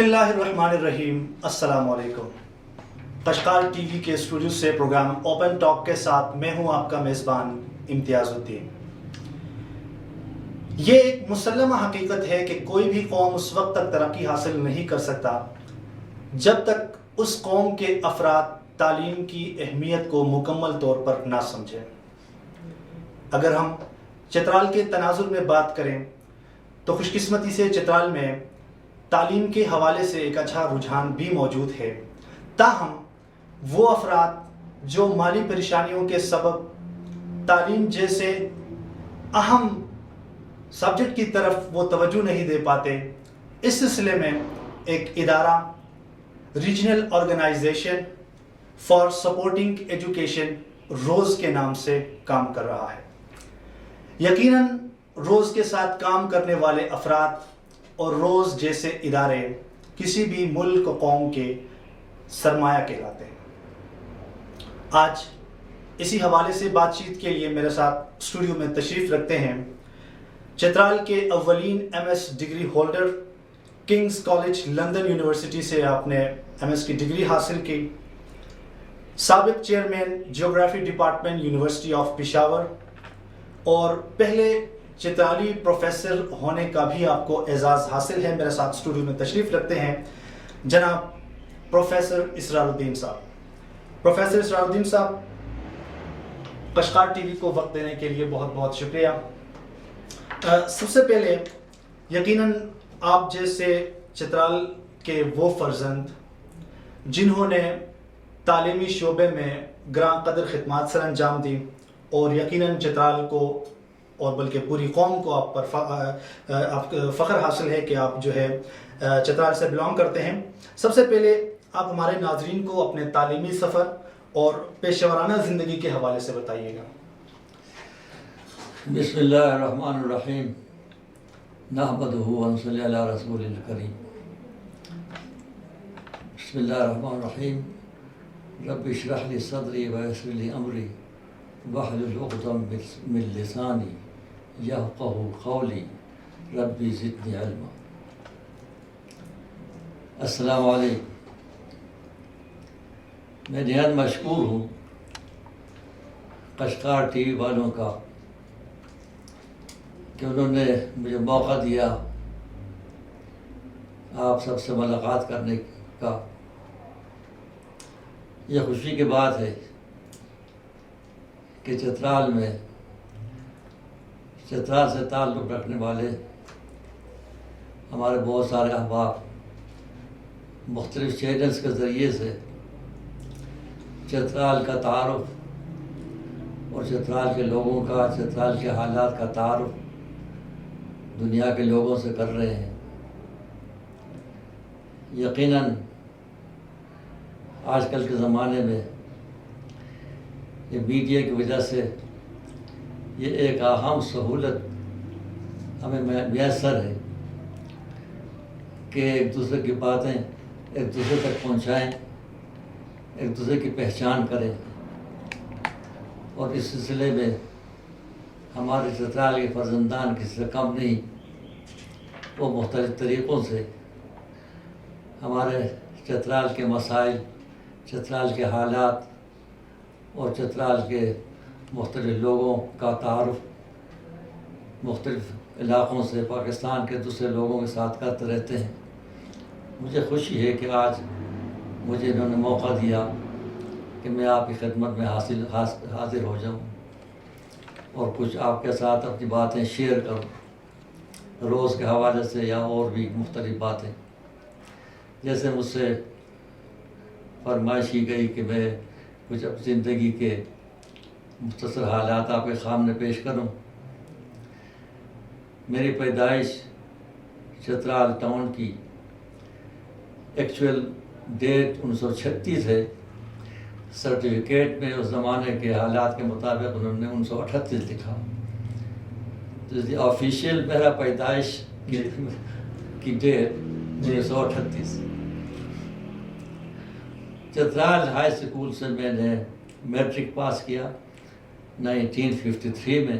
بسم اللہ الرحمن الرحیم۔ السلام علیکم۔ قشقار ٹی وی کے اسٹوڈیو سے پروگرام اوپن ٹاک کے ساتھ میں ہوں آپ کا میزبان امتیاز الدین۔ یہ ایک مسلمہ حقیقت ہے کہ کوئی بھی قوم اس وقت تک ترقی حاصل نہیں کر سکتا جب تک اس قوم کے افراد تعلیم کی اہمیت کو مکمل طور پر نہ سمجھیں۔ اگر ہم چترال کے تناظر میں بات کریں تو خوش قسمتی سے چترال میں تعلیم کے حوالے سے ایک اچھا رجحان بھی موجود ہے، تاہم وہ افراد جو مالی پریشانیوں کے سبب تعلیم جیسے اہم سبجیکٹ کی طرف وہ توجہ نہیں دے پاتے، اس سلسلے میں ایک ادارہ regional organization for supporting education ROSE کے نام سے کام کر رہا ہے۔ یقیناً روز کے ساتھ کام کرنے والے افراد اور روز جیسے ادارے کسی بھی ملک و قوم کے سرمایہ کہلاتے ہیں۔ آج اسی حوالے سے بات چیت کے لیے میرے ساتھ اسٹوڈیو میں تشریف رکھتے ہیں چترال کے اولین M S degree holder, King's college London university سے آپ نے ایم ایس کی ڈگری حاصل کی، سابق chairman geography department university of Peshawar, اور پہلے چترالی پروفیسر ہونے کا بھی آپ کو اعزاز حاصل ہے۔ میرے ساتھ اسٹوڈیو میں تشریف رکھتے ہیں جناب پروفیسر اسرار الدین صاحب۔ پروفیسر اسرار الدین صاحب، قشقار ٹی وی کو وقت دینے کے لیے بہت بہت شکریہ۔ سب سے پہلے یقیناً آپ جیسے چترال کے وہ فرزند جنہوں نے تعلیمی شعبے میں گراں قدر خدمات سر انجام دی، اور یقیناً چترال کو اور بلکہ پوری قوم کو آپ پر فخر حاصل ہے کہ آپ جو ہے چترال سے بلانگ کرتے ہیں۔ سب سے پہلے آپ ہمارے ناظرین کو اپنے تعلیمی سفر اور پیشہ ورانہ زندگی کے حوالے سے بتائیے گا۔ بسم اللہ الرحمن الرحیم، نحمدہ ونصلی علی رسول الکریم۔ بسم اللہ الرحمن الرحیم، رب اشرح لی صدری ویسر لی امری واحلل عقدۃ من لسانی یفقہوا قولی ربی زدنی علما۔ السلام علیکم۔ میں نہایت مشکور ہوں قشقار ٹی وی والوں کا کہ انہوں نے مجھے موقع دیا آپ سب سے ملاقات کرنے کا۔ یہ خوشی کی بات ہے کہ چترال میں چترال سے تعلق رکھنے والے ہمارے بہت سارے احباب مختلف چینلز کے ذریعے سے چترال کا تعارف اور چترال کے لوگوں کا، چترال کے حالات کا تعارف دنیا کے لوگوں سے کر رہے ہیں۔ یقیناً آج کل کے زمانے میں یہ میڈیا کی وجہ سے یہ ایک اہم سہولت ہمیں میسر ہے کہ ایک دوسرے کی باتیں ایک دوسرے تک پہنچائیں، ایک دوسرے کی پہچان کریں، اور اس سلسلے میں ہمارے چترال کے فرزندان کسی سے کم نہیں، وہ مختلف طریقوں سے ہمارے چترال کے مسائل، چترال کے حالات اور چترال کے مختلف لوگوں کا تعارف مختلف علاقوں سے پاکستان کے دوسرے لوگوں کے ساتھ کرتے رہتے ہیں۔ مجھے خوشی ہے کہ آج مجھے انہوں نے موقع دیا کہ میں آپ کی خدمت میں حاضر ہو جاؤں اور کچھ آپ کے ساتھ اپنی باتیں شیئر کروں، روز کے حوالے سے یا اور بھی مختلف باتیں۔ جیسے مجھ سے فرمائش کی گئی کہ میں کچھ اپنی زندگی کے مختصر حالات آپ کے سامنے پیش کروں۔ میری پیدائش چترال ٹاؤن کی ایکچوئل ڈیٹ 1936 ہے، سرٹیفکیٹ میں اس زمانے کے حالات کے مطابق انہوں نے 1938 لکھا، تو آفیشیل میرا پیدائش کی ڈیٹ 1938۔ چترال ہائی اسکول سے میں نے میٹرک پاس کیا 1953 میں۔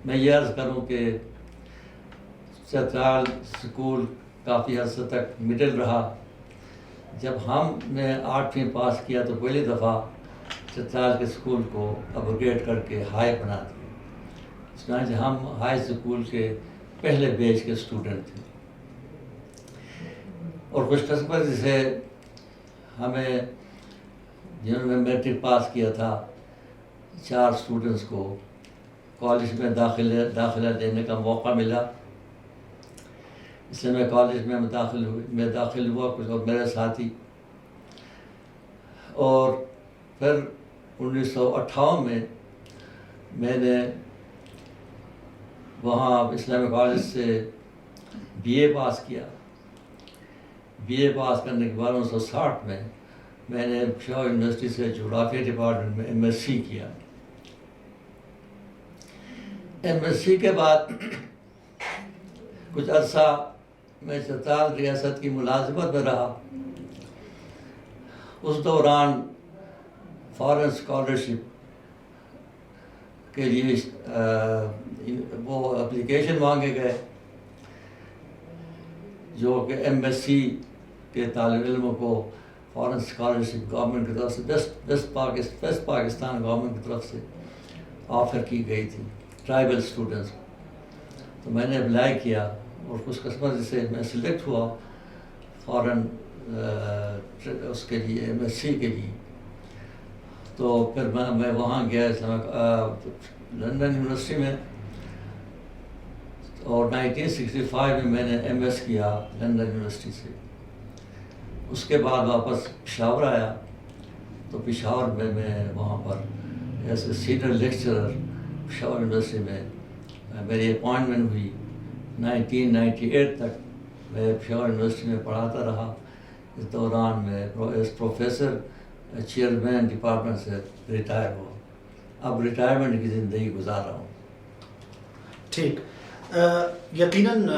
میں یہ عرض کروں کہ چترال اسکول کافی عرصے تک مڈل رہا. جب ہم نے 8ویں پاس کیا تو پہلی دفعہ چترال کے اسکول کو اپگریڈ کر کے ہائی بنا دیا. چنانچہ ہم ہائی اسکول کے پہلے بیچ کے اسٹوڈنٹ تھے. اور خوش قسمتی سے ہمیں جنہوں نے میٹرک پاس کیا تھا 4 اسٹوڈنٹس کو کالج میں داخلہ دینے کا موقع ملا. اس لیے میں کالج میں داخل ہوا کچھ اور میرے ساتھی. اور پھر 1958 میں میں نے وہاں اسلامی کالج سے BA پاس کیا. BA پاس کرنے کے بعد 1960 میں نے پشاور یونیورسٹی سے جغرافیہ ڈپارٹمنٹ میں MSc کیا. MSc کے بعد کچھ عرصہ میں چترال ریاست کی ملازمت میں رہا. اس دوران فارن اسکالرشپ کے لیے وہ اپلیکیشن مانگے گئے جو کہ MSc کے طالب علموں کو فارن اسکالرشپ گورنمنٹ کی طرف سے ویسٹ پاکستان گورنمنٹ کی طرف سے آفر کی گئی تھی ٹرائبل اسٹوڈنٹس. تو میں نے اپلائی کیا اور خوش قسمتی سے میں سلیکٹ ہوا فارن اس کے لیے MSc کے لیے. تو پھر میں وہاں گیا لندن یونیورسٹی میں اور 1965 میں نے MS کیا لندن یونیورسٹی سے. اس کے بعد واپس پشاور آیا تو پشاور میں وہاں پر as a senior lecturer Peshawar university میں میری اپوائنٹمنٹ ہوئی. 1998 تک میں پشاور یونیورسٹی میں پڑھاتا رہا. اس دوران میں ایز پروفیسر چیئرمین ڈپارٹمنٹ سے ریٹائر ہوا. اب ریٹائرمنٹ کی زندگی گزار رہا ہوں. ٹھیک. یقیناً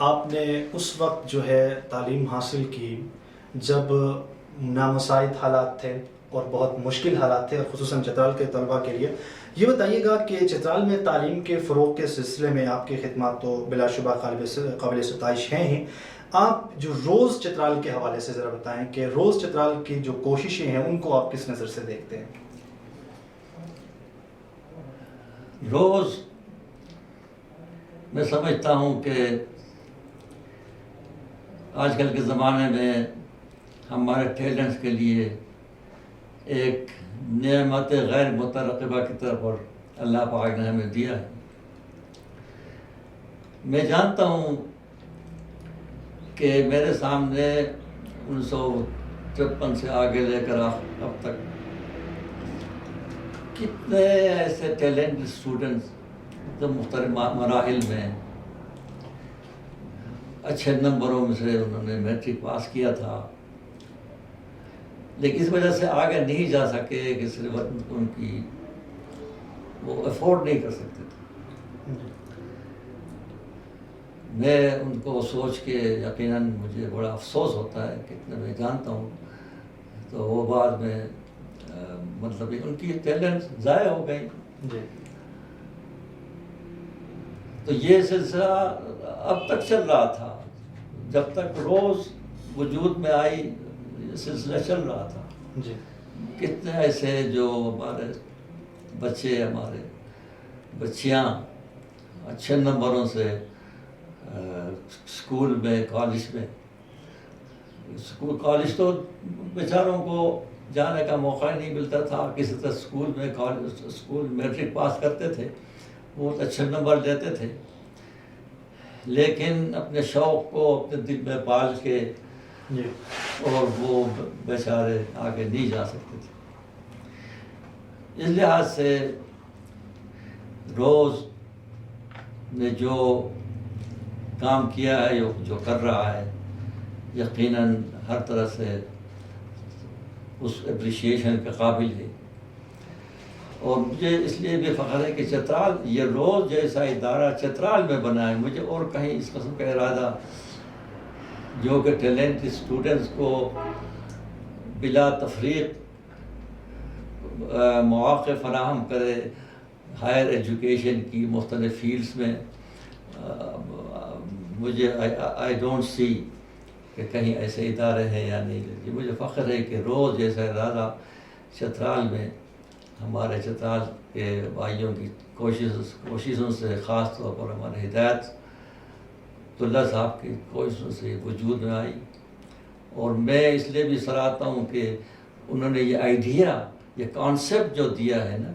آپ نے اس وقت جو ہے تعلیم حاصل کی جب نامساعد حالات تھے اور بہت مشکل حالات تھے، اور خصوصاً چترال کے طلباء کے لیے. یہ بتائیے گا کہ چترال میں تعلیم کے فروغ کے سلسلے میں آپ کی خدمات تو بلا شبہ قابل ستائش ہیں ہی. آپ جو روز چترال کے حوالے سے ذرا بتائیں کہ روز چترال کی جو کوششیں ہیں ان کو آپ کس نظر سے دیکھتے ہیں؟ روز میں سمجھتا ہوں کہ آج کل کے زمانے میں ہمارے ٹیلنٹس کے لیے ایک نعمت غیر مترقبہ کی طرف اور اللہ پاک نے ہمیں دیا ہے. میں جانتا ہوں کہ میرے سامنے 1953 سے آگے لے کر اب تک کتنے ایسے ٹیلنٹ اسٹوڈنٹس جو مختلف مراحل میں اچھے نمبروں میں سے انہوں نے میٹرک پاس کیا تھا، لیکن اس وجہ سے آگے نہیں جا سکے کہ صرف ان کی وہ افورڈ نہیں کر سکتے تھے. میں ان کو سوچ کے یقیناً مجھے بڑا افسوس ہوتا ہے کہ میں جانتا ہوں تو وہ بعد میں مطلب ان کی ٹیلنٹ ضائع ہو گئی. تو یہ سلسلہ اب تک چل رہا تھا جب تک روز وجود میں آئی، یہ سلسلہ چل رہا تھا. کتنے ایسے جو ہمارے بچے ہمارے بچیاں اچھے نمبروں سے اسکول میں کالج تو بیچاروں کو جانے کا موقع ہی نہیں ملتا تھا. کسی طرح اسکول میٹرک پاس کرتے تھے، بہت اچھے نمبر لیتے تھے، لیکن اپنے شوق کو اپنے دل میں پال کے اور وہ بیچارے آگے نہیں جا سکتے تھے. اس لحاظ سے روز نے جو کام کیا ہے، جو کر رہا ہے، یقیناً ہر طرح سے اس اپریشیشن کے قابل ہے. اور مجھے اس لیے بھی فخر ہے کہ چترال، یہ روز جیسا ادارہ چترال میں بنا ہے. مجھے اور کہیں اس قسم کا ارادہ جو کہ ٹیلنٹ اسٹوڈنٹس کو بلا تفریق مواقع فراہم کرے ہائر ایجوکیشن کی مختلف فیلڈس میں، مجھے آئی ڈونٹ سی کہ کہیں ایسے ادارے ہیں یا نہیں. یہ مجھے فخر ہے کہ روز جیسا ادارہ چترال میں ہمارے چترال کے بھائیوں کی کوششوں سے، خاص طور پر ہمارے ہدایت اللہ صاحب کی کوششوں سے وجود میں آئی. اور میں اس لیے بھی سراہتا ہوں کہ انہوں نے یہ آئیڈیا، یہ کانسیپٹ جو دیا ہے نا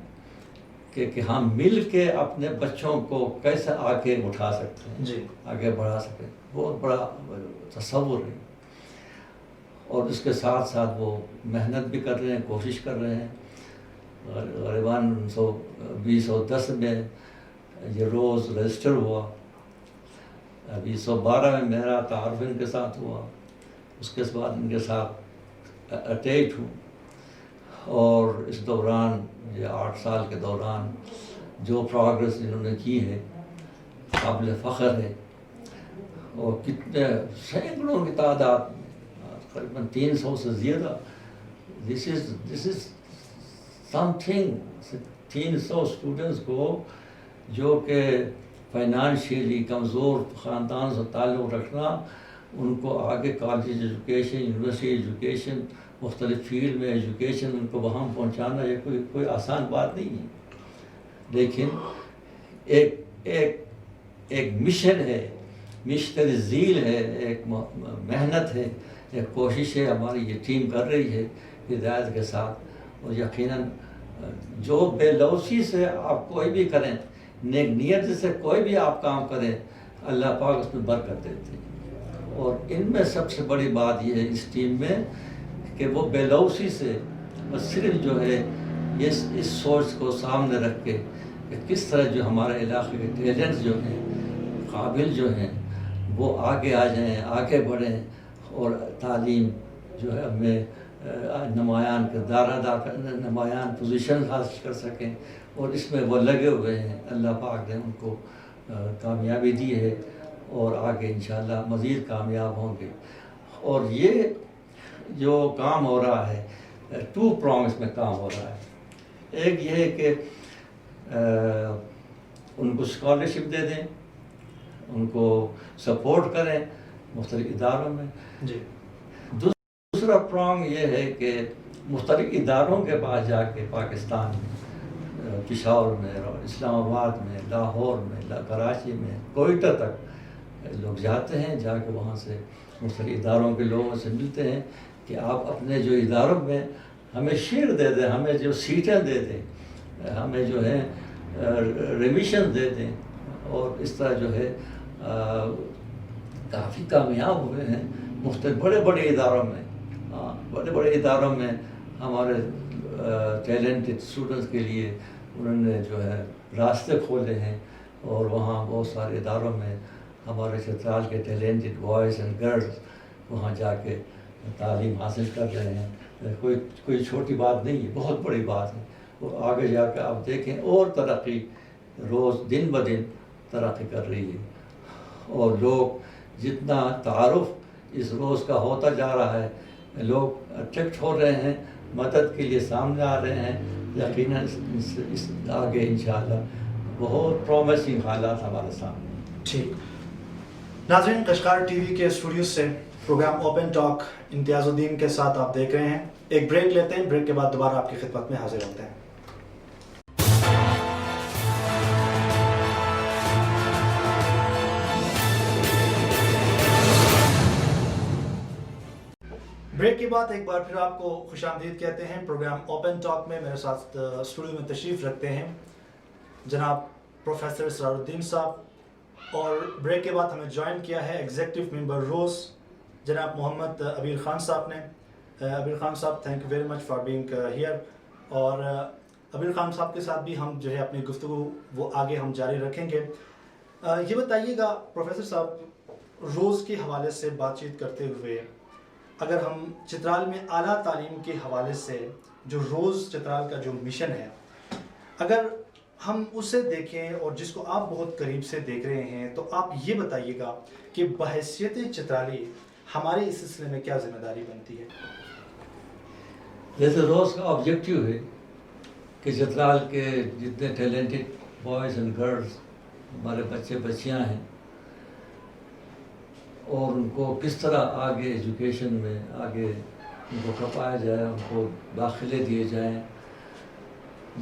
کہ ہم مل کے اپنے بچوں کو کیسے آگے اٹھا سکتے ہیں، جی آگے بڑھا سکتے ہیں، بہت بڑا تصور ہے. اور اس کے ساتھ ساتھ وہ محنت بھی کر رہے ہیں، کوشش کر رہے ہیں. غالباً 2010 میں یہ روز رجسٹر ہوا. ابھی 112 میں میرا تعارف ان کے ساتھ ہوا. اس کے بعد ان کے ساتھ اٹیچ ہوں. اور اس دوران یہ 8 سال کے دوران جو پروگرس انہوں نے کی ہے قابل فخر ہے. اور کتنے سینکڑوں کی تعداد، تقریباً 300 سے زیادہ. دس از سم تھنگ. 300 اسٹوڈنٹس کو جو کہ فائنانشیلی کمزور خاندان سے تعلق رکھنا، ان کو آگے کالج ایجوکیشن، یونیورسٹی ایجوکیشن، مختلف فیلڈ میں ایجوکیشن ان کو وہاں پہنچانا یہ کوئی آسان بات نہیں ہے. لیکن ایک مشن ہے، مشنری ذیل ہے، ایک محنت ہے، ایک کوشش ہے ہماری یہ ٹیم کر رہی ہے ہدایت کے ساتھ. اور یقیناً جو بے لوثی سے آپ کوئی بھی کریں، نیک نیت سے کوئی بھی آپ کام کریں، اللہ پاک اس میں برکت دیتے ہیں. اور ان میں سب سے بڑی بات یہ ہے اس ٹیم میں کہ وہ بے لوثی سے بس صرف جو ہے اس سوچ کو سامنے رکھ کے کہ کس طرح جو ہمارے علاقے کے ٹیلنٹس جو ہیں، قابل جو ہیں، وہ آگے آ جائیں، آگے بڑھیں اور تعلیم جو ہے ہمیں نمایاں کردار ادا کرنے، نمایاں پوزیشن حاصل کر سکیں. اور اس میں وہ لگے ہوئے ہیں. اللہ پاک نے ان کو کامیابی دی ہے اور آگے انشاءاللہ مزید کامیاب ہوں گے. اور یہ جو کام ہو رہا ہے 2 پرانگز میں کام ہو رہا ہے. ایک یہ ہے کہ ان کو اسکالرشپ دے دیں، ان کو سپورٹ کریں مختلف اداروں میں. جی دوسرا پرانگ یہ ہے کہ مختلف اداروں کے پاس جا کے پاکستان میں، پشاور میں، اسلام آباد میں، لاہور میں، کراچی میں، کوئٹہ تک لوگ جاتے ہیں. جا کے وہاں سے مختلف اداروں کے لوگوں سے ملتے ہیں کہ آپ اپنے جو اداروں میں ہمیں شیئر دے دیں، ہمیں جو سیٹیں دے دیں، ہمیں جو ہے ریمیشن دے دیں. اور اس طرح جو ہے کافی کامیاب ہوئے ہیں مختلف بڑے بڑے اداروں میں. بڑے بڑے اداروں میں ہمارے ٹیلنٹڈ اسٹوڈنٹس کے لیے انہوں نے جو ہے راستے کھولے ہیں. اور وہاں بہت سارے اداروں میں ہمارے چترال کے ٹیلنٹڈ بوائز اینڈ گرلز وہاں جا کے تعلیم حاصل کر رہے ہیں. کوئی چھوٹی بات نہیں ہے، بہت بڑی بات ہے. اور آگے جا کے آپ دیکھیں اور ترقی روز دن بدن ترقی کر رہی ہے. اور لوگ جتنا تعارف اس روز کا ہوتا جا رہا ہے، لوگ اٹریکٹ ہو رہے ہیں، مدد کے لیے سامنے آ رہے ہیں. یقیناً اس آگے انشاءاللہ بہت پرومسنگ حالات ہمارے سامنے. ٹھیک ناظرین، کشکار ٹی وی کے اسٹوڈیو سے پروگرام اوپن ٹاک امتیاز الدین کے ساتھ آپ دیکھ رہے ہیں. ایک بریک لیتے ہیں، بریک کے بعد دوبارہ آپ کی خدمت میں حاضر ہوتے ہیں. بریک کے بعد ایک بار پھر آپ کو خوش آمدید کہتے ہیں. پروگرام اوپن ٹاک میں میرے ساتھ اسٹوڈیو میں تشریف رکھتے ہیں جناب پروفیسر اسرار الدین صاحب. اور بریک کے بعد ہمیں جوائن کیا ہے ایگزیکٹو ممبر روز جناب محمد ابیر خان صاحب نے. ابیر خان صاحب، thank you very much for being here. اور ابیر خان صاحب کے ساتھ بھی ہم جو ہے اپنی گفتگو وہ آگے ہم جاری رکھیں گے. یہ بتائیے گا پروفیسر صاحب، روز کے حوالے سے بات چیت کرتے ہوئے اگر ہم چترال میں اعلیٰ تعلیم کے حوالے سے جو روز چترال کا جو مشن ہے اگر ہم اسے دیکھیں اور جس کو آپ بہت قریب سے دیکھ رہے ہیں، تو آپ یہ بتائیے گا کہ بحیثیت چترالی ہمارے اس سلسلے میں کیا ذمہ داری بنتی ہے؟ جیسے روز کا آبجیکٹیو ہے کہ چترال کے جتنے ٹیلنٹڈ بوائز اینڈ گرلز ہمارے بچے بچیاں ہیں اور ان کو کس طرح آگے ایجوکیشن میں آگے ان کو کھپایا جائے، ان کو داخلے دیے جائیں،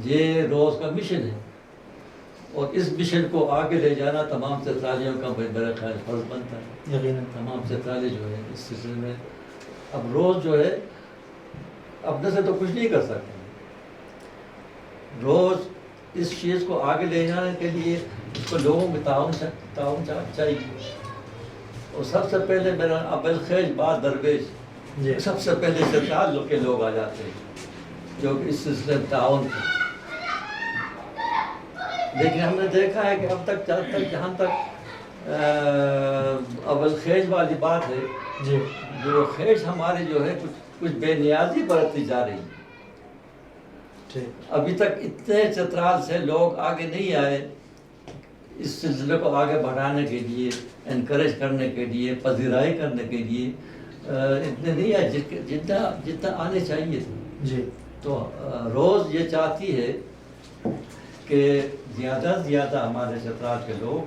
یہ روز کا مشن ہے۔ اور اس مشن کو آگے لے جانا تمام چترالیوں کا میرا خیال فرض بنتا ہے۔ یقیناً تمام چترالی جو ہے اس سلسلے میں اب روز جو ہے اپنے سے تو کچھ نہیں کر سکتے، روز اس چیز کو آگے لے جانے کے لیے اس کو لوگوں میں تعاون چاہیے۔ اور سب سے پہلے میرا ابوالخیل بعد درویش، جی سب سے پہلے چترال کے لوگ آ جاتے ہیں جو اس سلسلے میں تعاون کی۔ لیکن ہم نے دیکھا ہے کہ اب تک جہاں تک ابوالخیل والی بات ہے، جی جو خیش ہماری جو ہے کچھ بے نیازی برتتی جا رہی ہے۔ ٹھیک ابھی تک اتنے چترال سے لوگ آگے نہیں آئے اس سلسلے کو آگے بڑھانے کے لیے، انکریج کرنے کے لیے، پذیرائی کرنے کے لیے اتنے نہیں آئے جتنا آنے چاہیے تھے۔ جی تو روز یہ چاہتی ہے کہ زیادہ سے زیادہ ہمارے چترال کے لوگ،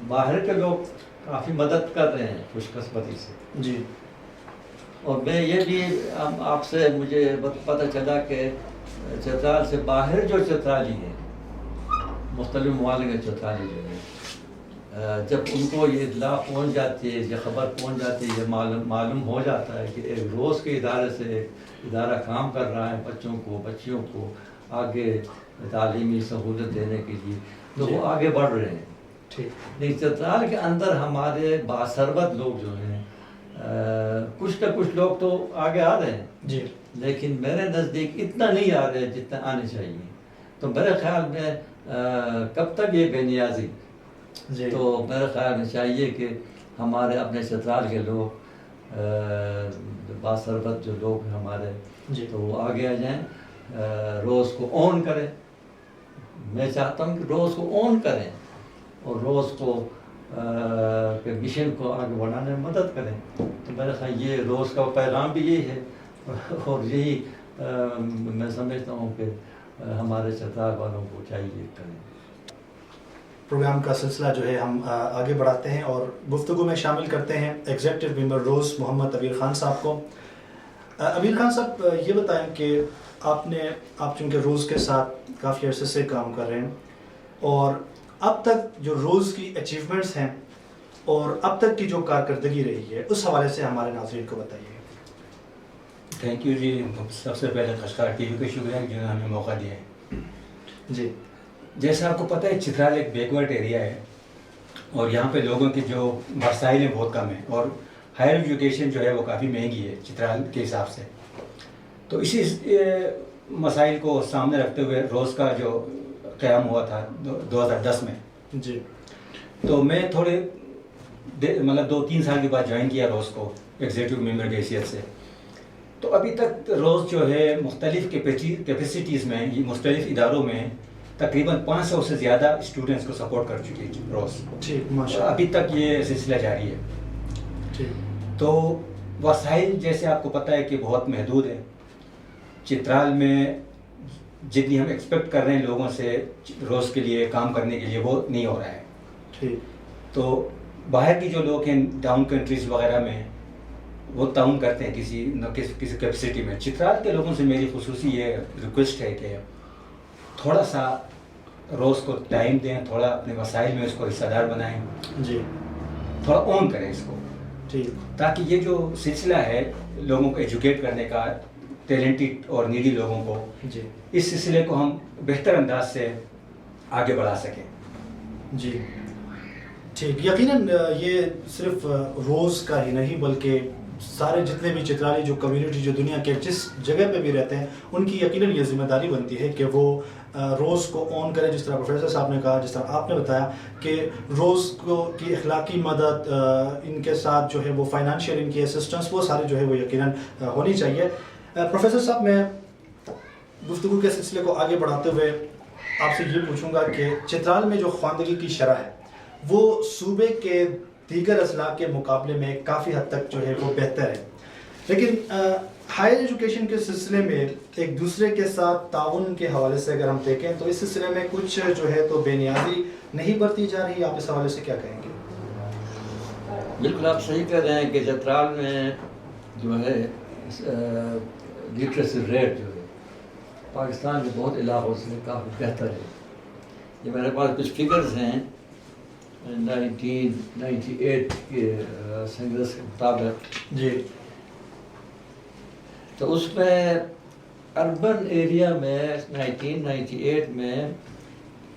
باہر کے لوگ کافی مدد کر رہے ہیں خوش قسمتی سے۔ جی اور میں یہ بھی آپ سے مجھے پتہ چلا کہ چترال سے باہر جو چترالی ہیں، مختلف ممالک کے چترالی جو ہے، جب ان کو یہ اطلاع پہنچ جاتی ہے، یہ خبر پہنچ جاتی ہے، یہ معلوم ہو جاتا ہے کہ ایک روز کے ادارے سے ایک ادارہ کام کر رہا ہے بچیوں کو آگے تعلیمی سہولت دینے کے لیے، تو وہ آگے بڑھ رہے ہیں۔ ٹھیک لیکن چترال کے اندر ہمارے باثروت لوگ جو ہیں، کچھ نہ کچھ لوگ تو آگے آ رہے ہیں، جی لیکن میرے نزدیک اتنا نہیں آ رہے جتنا آنے چاہیے۔ تو میرے خیال میں کب تک یہ بے نیازی، جی تو میرے خیال میں چاہیے کہ ہمارے اپنے چترال کے لوگ، باثروت جو لوگ ہیں ہمارے، جی تو وہ آگے آ جائیں، روز کو اون کریں۔ میں چاہتا ہوں کہ روز کو اون کریں اور روز کو کہ مشن کو آگے بڑھانے میں مدد کریں۔ تو میرے خیال یہ روز کا پیغام بھی یہی ہے، اور یہی میں سمجھتا ہوں کہ ہمارے چترال والوں کو چاہیے کریں۔ پروگرام کا سلسلہ جو ہے ہم آگے بڑھاتے ہیں اور گفتگو میں شامل کرتے ہیں ایگزیکٹو ممبر روز محمد ابیل خان صاحب کو۔ ابیل خان صاحب، یہ بتائیں کہ آپ چونکہ روز کے ساتھ کافی عرصے سے کام کر رہے ہیں، اور اب تک جو روز کی اچیومنٹس ہیں اور اب تک کی جو کارکردگی رہی ہے، اس حوالے سے ہمارے ناظرین کو بتائیے۔ تھینک یو جی، سب سے پہلے خشکار ٹی وی کا شکریہ جنہوں نے ہمیں موقع دیا ہے۔ جی جیسا آپ کو پتہ ہے چترال ایک بیکورڈ ایریا ہے، اور یہاں پہ لوگوں کے جو وسائل ہیں بہت کم ہیں، اور ہائر ایجوکیشن جو ہے وہ کافی مہنگی ہے چترال کے حساب سے۔ تو اسی مسائل کو سامنے رکھتے ہوئے روز کا جو قیام ہوا تھا 2010 میں، جی تو میں تھوڑے 2-3 سال کے بعد جوائن کیا روز کو ایگزیکٹو ممبر کی حیثیت سے۔ تو ابھی تک روز جو ہے مختلف کیپیسٹیز میں، مختلف اداروں میں تقریباً 500 سے زیادہ اسٹوڈنٹس کو سپورٹ کر چکی ہے روز۔ ٹھیک، ماشاء ابھی تک یہ سلسلہ جاری ہے۔ ٹھیک تو وسائل جیسے آپ کو پتہ ہے کہ بہت محدود ہے چترال میں، جتنی ہم ایکسپیکٹ کر رہے ہیں لوگوں سے روز کے لیے کام کرنے کے لیے، وہ نہیں ہو رہا ہے۔ ٹھیک تو باہر کی جو لوگ ہیں ڈاؤن کنٹریز وغیرہ میں، وہ تعاون کرتے ہیں کسی کیپیسٹی میں۔ چترال کے لوگوں سے میری خصوصی یہ ریکویسٹ ہے کہ تھوڑا سا روز کو ٹائم دیں، تھوڑا اپنے وسائل میں اس کو حصہ دار بنائیں، جی تھوڑا اون کریں اس کو، ٹھیک تاکہ یہ جو سلسلہ ہے لوگوں کو ایجوکیٹ کرنے کا، ٹیلنٹڈ اور نیڈی لوگوں کو، جی اس سلسلے کو ہم بہتر انداز سے آگے بڑھا سکیں۔ جی ٹھیک، یقیناً یہ صرف روز کا ہی نہیں بلکہ سارے جتنے بھی چترالی جو کمیونٹی جو دنیا کے جس جگہ پہ بھی رہتے ہیں، ان کی یقیناً یہ ذمہ داری بنتی ہے کہ وہ روز کو اون کریں، جس طرح پروفیسر صاحب نے کہا، جس طرح آپ نے بتایا کہ روز کو کی اخلاقی مدد، ان کے ساتھ جو ہے وہ فائنانشیل ان کی اسسٹنس، وہ سارے جو ہے وہ یقیناً ہونی چاہیے۔ پروفیسر صاحب، میں گفتگو کے سلسلے کو آگے بڑھاتے ہوئے آپ سے یہ پوچھوں گا کہ چترال میں جو خواندگی کی شرح ہے وہ صوبے کے دیگر اضلاع کے مقابلے میں کافی حد تک جو ہے وہ بہتر ہے، لیکن ہائر ایجوکیشن کے سلسلے میں ایک دوسرے کے ساتھ تعاون کے حوالے سے اگر ہم دیکھیں تو اس سلسلے میں کچھ جو ہے تو بے نیازی نہیں برتی جا رہی، آپ اس حوالے سے کیا کہیں گے؟ بالکل آپ صحیح کہہ رہے ہیں کہ چترال میں جو ہے لٹریسی ریٹ جو ہے پاکستان کے بہت علاقوں سے کافی بہتر ہے. یہ میرے پاس کچھ فگرز ہیں 1998 کے سینسس کے مطابق. جی. تو اس میں اربن ایریا میں 1998 میں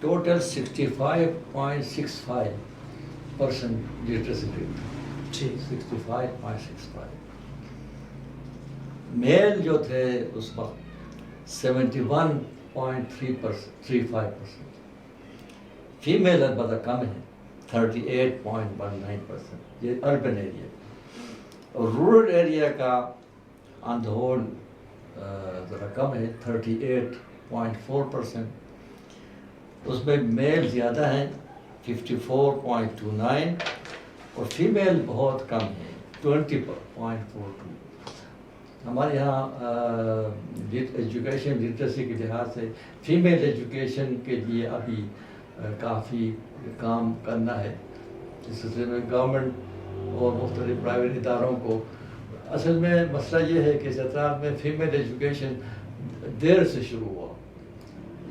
ٹوٹل 65.65% لٹریسی ریٹ. جی. 65.65. میل جو تھے اس وقت 71.35%. فیمیل البتہ کم ہے 38.19%. یہ اربن ایریا. اور رورل ایریا کا آن دا ہول ذرا کم ہے 38.4%. اس میں میل زیادہ ہیں 54.29 اور فیمیل بہت کم ہے 20.42. ہمارے یہاں ایجوکیشن لٹریسی کے لحاظ سے فیمیل ایجوکیشن کے لیے ابھی کافی کام کرنا ہے. اس سلسلے میں گورنمنٹ اور مختلف پرائیویٹ اداروں کو اصل میں مسئلہ یہ ہے کہ چترال میں فیمیل ایجوکیشن دیر سے شروع ہوا.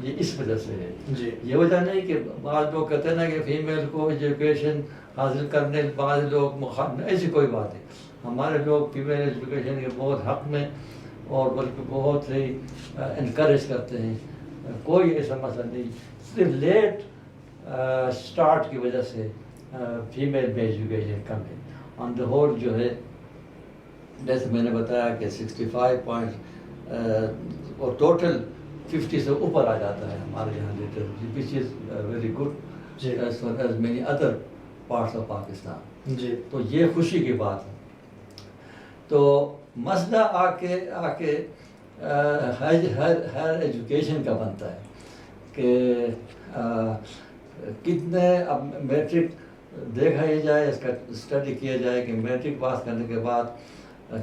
یہ اس وجہ سے ہے. جی. یہ وجہ نہیں کہ بعض لوگ کہتے ہیں نا کہ فیمیل کو ایجوکیشن حاصل کرنے بعض لوگ مخالف، ایسی کوئی بات نہیں. ہمارے لوگ فیمیل ایجوکیشن کے بہت حق میں اور بلکہ بہت ہی انکریج کرتے ہیں. کوئی ایسا مسئلہ نہیں. صرف لیٹ اسٹارٹ کی وجہ سے فیمیل میں ایجوکیشن کم ہے. آن دا ہول جو ہے جیسے میں نے بتایا کہ 65 اور ٹوٹل 50 سے اوپر آ جاتا ہے ہمارے یہاں literacy, which is very good as far as many other parts of Pakistan. جی. تو یہ خوشی کی بات ہے. تو مسئلہ آ کے ہر ایجوکیشن کا بنتا ہے کہ کتنے اب میٹرک دیکھا ہی جائے، اس کا اسٹڈی کیا جائے کہ میٹرک پاس کرنے کے بعد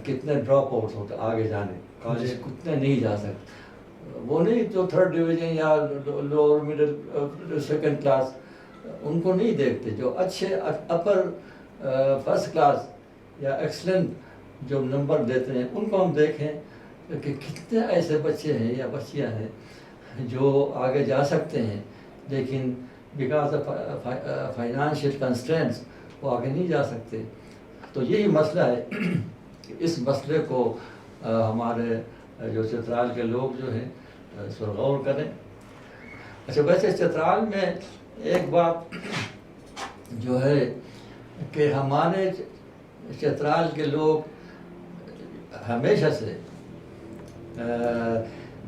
کتنے ڈراپ آؤٹس ہوتے آگے جانے کالج کتنے نہیں جا سکتے. وہ نہیں جو تھرڈ ڈویژن یا لوور مڈل سیکنڈ کلاس ان کو نہیں دیکھتے، جو اچھے اپر فرسٹ کلاس یا ایکسلنٹ جو نمبر دیتے ہیں ان کو ہم دیکھیں کہ کتنے ایسے بچے ہیں یا بچیاں ہیں جو آگے جا سکتے ہیں لیکن بیکاز آف فائنانشیل کنسٹرینٹس وہ آگے نہیں جا سکتے. تو یہی مسئلہ ہے کہ اس مسئلے کو ہمارے جو چترال کے لوگ جو ہیں اس پر غور کریں. اچھا ویسے چترال میں ایک بات جو ہے کہ ہمارے چترال کے لوگ ہمیشہ سے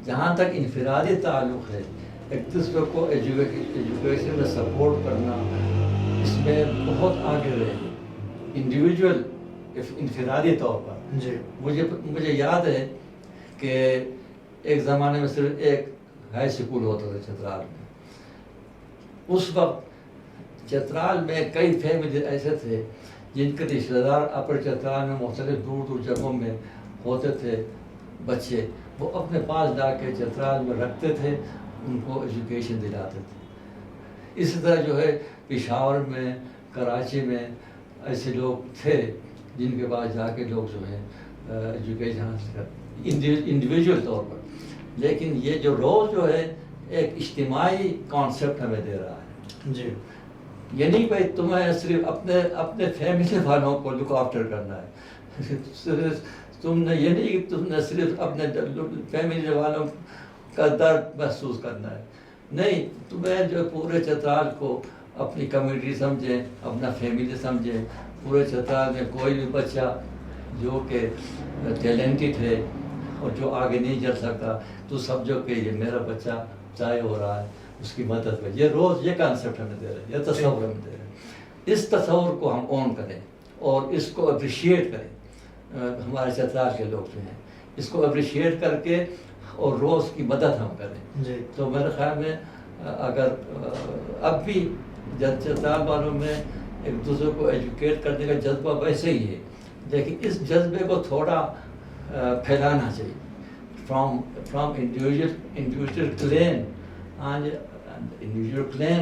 جہاں تک انفرادی تعلق ہے ایک دوسرے کو ایجوکیشن میں سپورٹ کرنا اس میں بہت آگے رہے ہیں انڈیویجول انفرادی طور پر. جی. مجھے یاد ہے کہ ایک زمانے میں صرف ایک ہائی اسکول ہوتا تھا چترال میں. اس وقت چترال میں کئی فیملی ایسے تھے جن کے رشتہ دار اپر چترال میں مختلف دور دور جگہوں میں ہوتے تھے بچے، وہ اپنے پاس لا کے چترال میں رکھتے تھے، ان کو ایجوکیشن دلاتے تھے. اسی طرح جو ہے پشاور میں کراچی میں ایسے لوگ تھے جن کے پاس جا کے لوگ جو ہے ایجوکیشن حاصل کرتے انڈیویجول طور پر. لیکن یہ جو روز جو ہے ایک اجتماعی کانسیپٹ ہمیں دے رہا ہے. جی. یہ نہیں بھائی تمہیں صرف اپنے فیملی والوں کو لک آفٹر کرنا ہے. تم نے یہ نہیں کہ تم نے صرف اپنے فیملی والوں کا درد محسوس کرنا ہے. نہیں، تمہیں جو پورے چترال کو اپنی کمیونٹی سمجھیں، اپنا فیملی سمجھیں. پورے چترال میں کوئی بھی بچہ جو کہ ٹیلنٹڈ ہے اور جو آگے نہیں چل سکتا تو سمجھو کہ یہ میرا بچہ چاہے ہو رہا ہے، اس کی مدد میں. یہ روز یہ کانسیپٹ ہمیں دے رہے ہیں، یہ تصور ہمیں دے رہے ہیں. اس تصور کو ہم اون کریں اور اس کو اپریشیٹ کریں. ہمارے چترال کے لوگ جو ہیں اس کو اپریشیٹ کر کے اور روز کی مدد ہم کریں. جی. تو میرے خیال میں اگر اب بھی چترال والوں میں ایک دوسرے کو ایجوکیٹ کرنے کا جذبہ ویسے ہی ہے، لیکن اس جذبے کو تھوڑا پھیلانا چاہیے from individual clan individual clan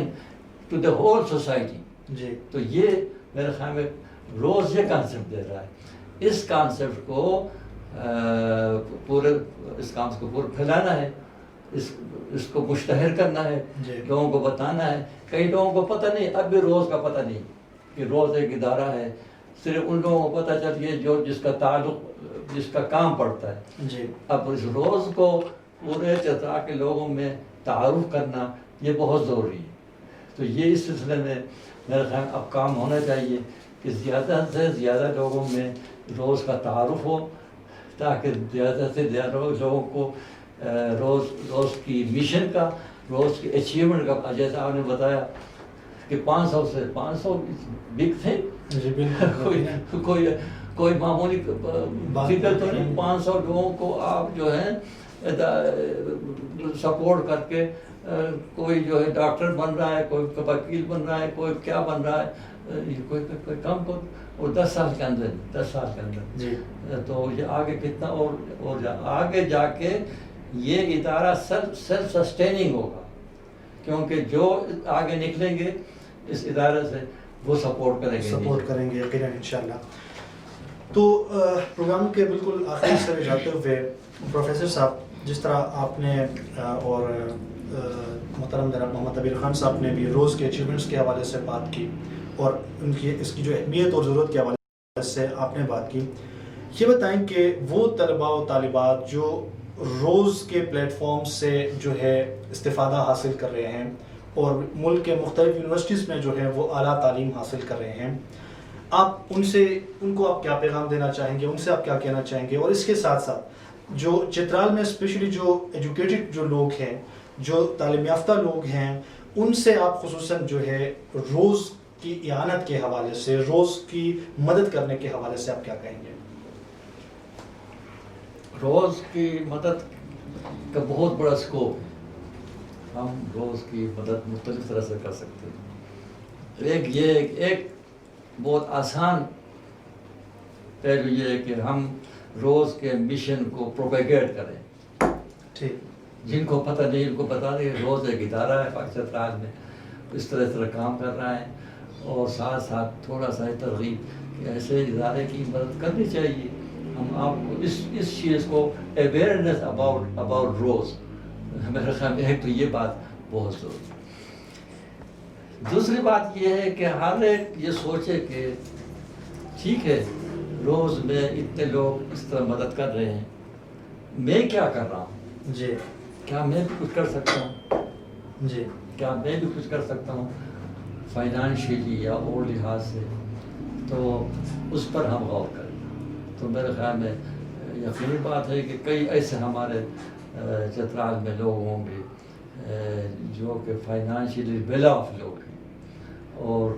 to the whole society. جی. تو یہ میرے خیال میں روز یہ کانسیپٹ دے رہا ہے. اس کانسیپٹ کو پورے پھیلانا ہے, اس کو مشتہر کرنا ہے, لوگوں کو بتانا ہے. کئی لوگوں کو پتہ نہیں, اب بھی روز کا پتہ نہیں کہ روز ایک ادارہ ہے. صرف ان لوگوں کو پتہ چل گیا جو جس کا تعلق, جس کا کام پڑتا ہے. اب اس روز کو پورے چترا کے لوگوں میں تعارف کرنا یہ بہت ضروری ہے. تو یہ اس سلسلے میں میرا خیال اب کام ہونا چاہیے کہ زیادہ سے زیادہ لوگوں میں روز کا تعارف ہو, تاکہ زیادہ سے زیادہ لوگوں کو روز کی مشن کا, روز کی اچیومنٹ کا, جیسا آپ نے بتایا کہ 500 بگ تھے, کوئی معمولی فکر تو نہیں. 500 لوگوں کو آپ جو ہے سپورٹ کر کے کوئی جو ہے ڈاکٹر بن رہا ہے, کوئی وکیل بن رہا ہے, کوئی کیا بن رہا ہے, کوئی کم کو, اور 10 سال کے اندر تو یہ آگے کتنا اور آگے جا کے یہ ادارہ سیلف سسٹیننگ ہوگا, کیونکہ جو آگے نکلیں گے اس ادارے سے وہ سپورٹ کریں گے یقیناً انشاءاللہ. تو پروگرام کے بالکل آخری سے جاتے ہوئے پروفیسر صاحب, جس طرح آپ نے اور محترم جناب محمد عبیر خان صاحب نے بھی روز کے اچیومنٹس کے حوالے سے بات کی, اور ان کی اس کی جو اہمیت اور ضرورت کے حوالے سے آپ نے بات کی, یہ بتائیں کہ وہ طلباء و طالبات جو روز کے پلیٹ فارم سے جو ہے استفادہ حاصل کر رہے ہیں اور ملک کے مختلف یونیورسٹیز میں جو ہے وہ اعلیٰ تعلیم حاصل کر رہے ہیں, آپ ان کو آپ کیا پیغام دینا چاہیں گے, ان سے آپ کیا کہنا چاہیں گے؟ اور اس کے ساتھ ساتھ جو چترال میں اسپیشلی جو ایجوکیٹڈ جو لوگ ہیں, جو تعلیم یافتہ لوگ ہیں, ان سے آپ خصوصاً جو ہے روز کی اعانت کے حوالے سے, روز کی مدد کرنے کے حوالے سے آپ کیا کہیں گے؟ روز کی مدد کا بہت بڑا اسکوپ ہے. ہم روز کی مدد مختلف طرح سے کر سکتے ہیں. ایک بہت آسان پہلو یہ ہے کہ ہم روز کے مشن کو پروپیگیٹ کریں. جن کو پتہ نہیں ان کو بتا دیں روز ایک ادارہ ہے پاکستان میں, اس طرح کام کر رہا ہے, اور ساتھ ساتھ تھوڑا سا ترغیب کہ ایسے ادارے کی مدد کرنی چاہیے. ہم آپ کو اس چیز کو اویئرنیس اباؤٹ روز, میرے خیال میں ایک تو یہ بات بہت ضروری ہے. دوسری بات یہ ہے کہ ہر ایک یہ سوچے کہ ٹھیک ہے روز میں اتنے لوگ اس طرح مدد کر رہے ہیں, میں کیا کر رہا ہوں, کیا میں بھی کچھ کر سکتا ہوں, کیا میں بھی کچھ کر سکتا ہوں فائنانشیلی یا اور لحاظ سے, تو اس پر ہم غور کریں. تو میرے خیال میں یقینی بات ہے کہ کئی ایسے ہمارے چترال میں لوگ ہوں گے جو کہ فائنانشیلی ویل آف لوگ ہیں, اور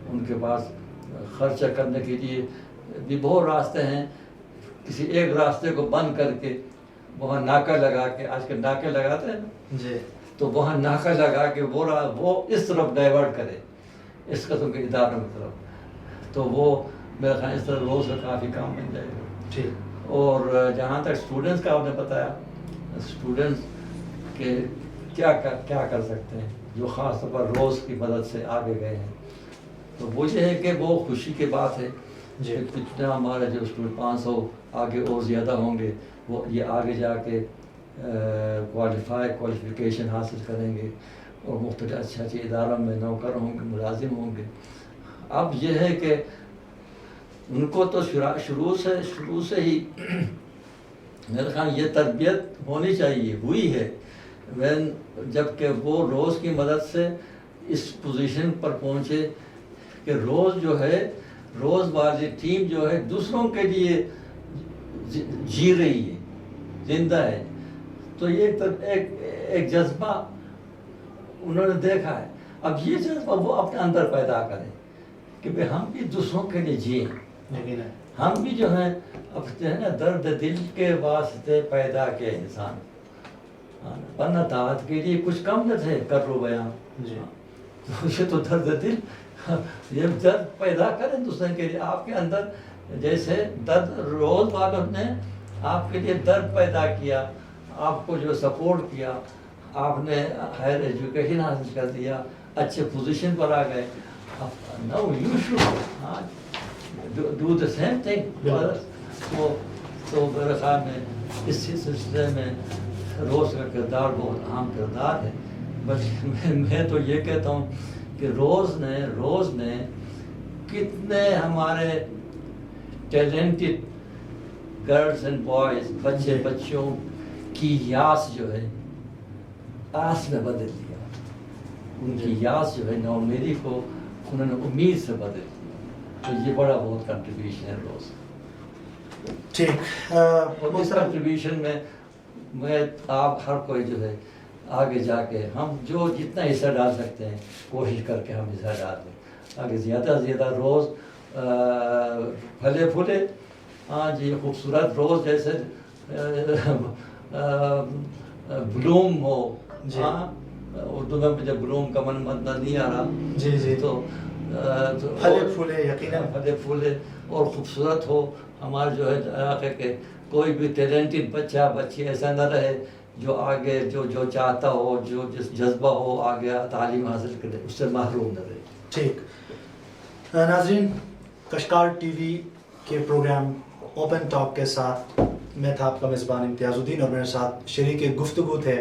ان کے پاس خرچہ کرنے کے لیے بھی بہت راستے ہیں. کسی ایک راستے کو بند کر کے وہاں ناکہ لگا کے, آج کل ناکے لگاتے ہیں نا, تو وہاں ناکہ لگا کے وہ اس طرف ڈائیورٹ کرے اس قسم کے اداروں کی طرف, تو وہ میرے خیال اس طرح روز کا کافی کام بن جائے گا. اور جہاں تک اسٹوڈنٹس کا آپ نے بتایا, اسٹوڈنٹس کے کیا کر سکتے ہیں جو خاص طور پر روز کی مدد سے آگے گئے ہیں, تو وہ یہ ہے کہ وہ خوشی کی بات ہے کہ کتنا ہمارے جو اسٹوڈنٹ 500 آگے اور زیادہ ہوں گے, وہ یہ آگے جا کے کوالیفیکیشن حاصل کریں گے اور مختلف اچھے اداروں میں نوکر ہوں گے, ملازم ہوں گے. اب یہ ہے کہ ان کو تو شروع سے ہی میرے خیال یہ تربیت ہونی چاہیے, ہوئی ہے جب کہ وہ روز کی مدد سے اس پوزیشن پر پہنچے کہ روز جو ہے, روز والی ٹیم جو ہے دوسروں کے لیے جی رہی ہے, زندہ ہے. تو یہ ایک جذبہ انہوں نے دیکھا ہے. اب یہ جذبہ وہ اپنے اندر پیدا کریں کہ بھئی ہم بھی دوسروں کے لیے جئیں, ہم بھی جو ہیں اب جو ہے نا درد دل کے واسطے پیدا کے انسان, ورنہ طاعت کے لیے کچھ کم نہ تھے کر رو بیان. تو یہ تو درد دل, یہ درد پیدا کریں دوسرے کے لیے. آپ کے اندر جیسے درد روز والوں نے آپ کے لیے درد پیدا کیا, آپ کو جو سپورٹ کیا, آپ نے ہائر ایجوکیشن حاصل کر دیا, اچھے پوزیشن پر آ گئے. No you should do the same thing. تو میرے خیال میں اس سلسلے میں روز کا کردار بہت اہم کردار ہے. بس میں تو یہ کہتا ہوں کہ روز نے کتنے ہمارے ٹیلنٹڈ گرلز اینڈ بوائز بچوں کی یاس جو ہے آس میں بدل دیا. ان کی یاس جو ہے نا امیدی کو انہوں نے امید سے بدل دیا. تو یہ بڑا بہت کنٹریبیوشن ہے روز. ٹھیک. اور اس کنٹریبیوشن میں آپ ہر کوئی جو ہے آگے جا کے ہم جو جتنا حصہ ڈال سکتے ہیں کوشش کر کے ہم حصہ ڈال دیں آگے زیادہ سے زیادہ روز پھلے پھولے. ہاں جی خوبصورت روز جیسے بلوم ہو. ہاں اردو میں مجھے بلوم کا من مطلب نہیں آ رہا. جی تو پھلے پھولے یقیناً پھلے پھولے اور خوبصورت ہو. ہمارے جو ہے علاقے کے کوئی بھی ٹیلنٹڈ بچہ بچی ایسا نہ رہے جو آگے جو چاہتا ہو جو جس جذبہ ہو آگے تعلیم حاصل کرے اس سے محروم نہ رہے. ٹھیک. ناظرین کشکار ٹی وی کے پروگرام اوپن ٹاک کے ساتھ میں تھا آپ کا میزبان امتیاز الدین اور میرے ساتھ شریک گفتگو تھے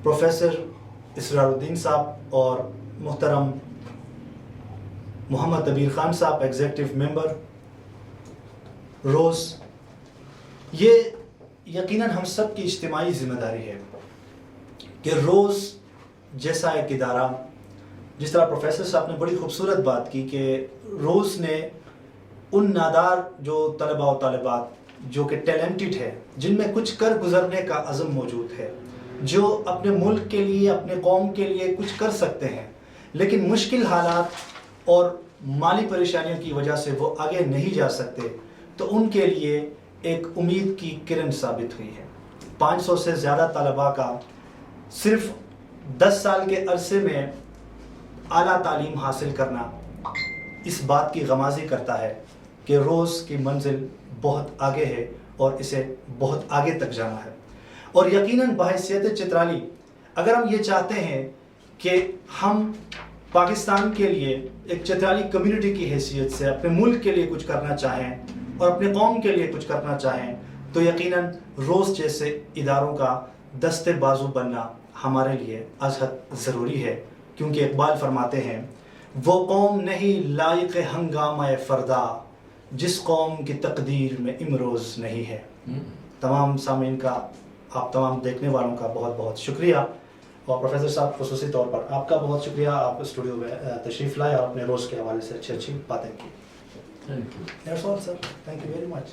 پروفیسر اسرار الدین صاحب اور محترم محمد طبیل خان صاحب ایگزیکٹو ممبر روز. یہ یقیناً ہم سب کی اجتماعی ذمہ داری ہے کہ روز جیسا ایک ادارہ جس طرح پروفیسر صاحب نے بڑی خوبصورت بات کی کہ روز نے ان نادار جو طلباء و طالبات جو کہ ٹیلنٹڈ ہے جن میں کچھ کر گزرنے کا عزم موجود ہے جو اپنے ملک کے لیے اپنے قوم کے لیے کچھ کر سکتے ہیں لیکن مشکل حالات اور مالی پریشانیوں کی وجہ سے وہ آگے نہیں جا سکتے تو ان کے لیے ایک امید کی کرن ثابت ہوئی ہے. 500 سے زیادہ طلباء کا صرف 10 سال کے عرصے میں اعلیٰ تعلیم حاصل کرنا اس بات کی غمازی کرتا ہے کہ روز کی منزل بہت آگے ہے اور اسے بہت آگے تک جانا ہے. اور یقیناً بحیثیت چترالی اگر ہم یہ چاہتے ہیں کہ ہم پاکستان کے لیے ایک چترالی کمیونٹی کی حیثیت سے اپنے ملک کے لیے کچھ کرنا چاہیں اور اپنے قوم کے لیے کچھ کرنا چاہیں تو یقیناً روز جیسے اداروں کا دستے بازو بننا ہمارے لیے از حد ضروری ہے. کیونکہ اقبال فرماتے ہیں وہ قوم نہیں لائق ہنگامہ فردا جس قوم کی تقدیر میں امروز نہیں ہے. تمام سامعین کا آپ تمام دیکھنے والوں کا بہت بہت شکریہ اور پروفیسر صاحب خصوصی طور پر آپ کا بہت شکریہ. آپ اسٹوڈیو میں تشریف لائے اور اپنے روز کے حوالے سے اچھی باتیں کی. Thank you. That's all, sir. Thank you very much.